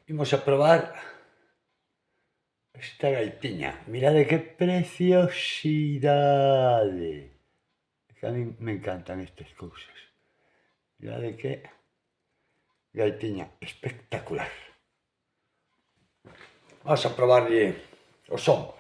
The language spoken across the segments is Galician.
Imos a probar esta gaitiña. Mirade que preciosidade. Que a mí me encantan estas cousas. Mirade que gaitiña espectacular. Vamos a probarlle o son.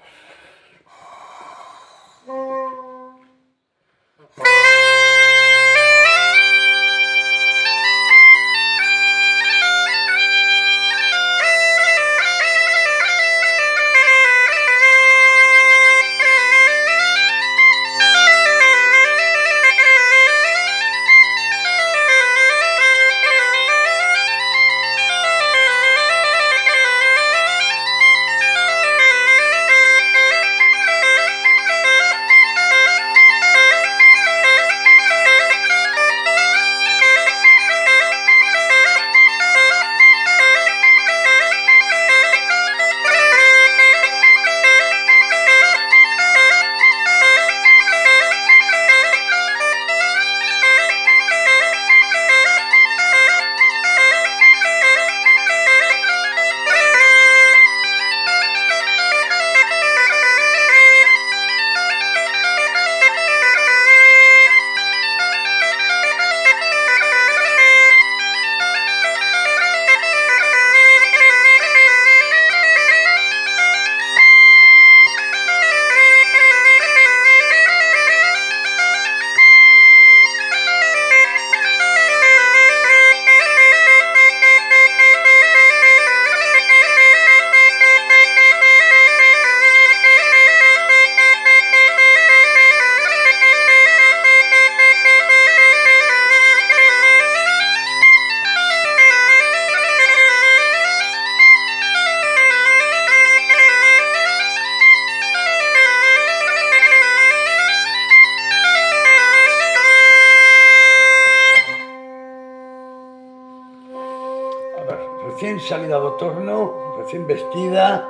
Recién salida do torno, recién vestida,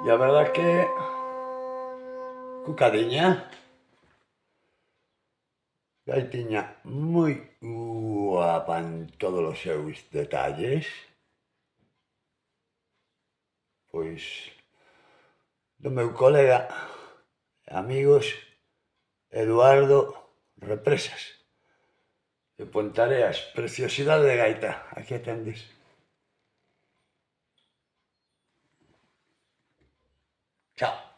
e a verdad que cucadiña, gaitiña moi guapa en todos os seus detalles, pois do meu colega e amigos Eduardo Represas de Pontareas, preciosidade de gaita, aquí atendes. Chao.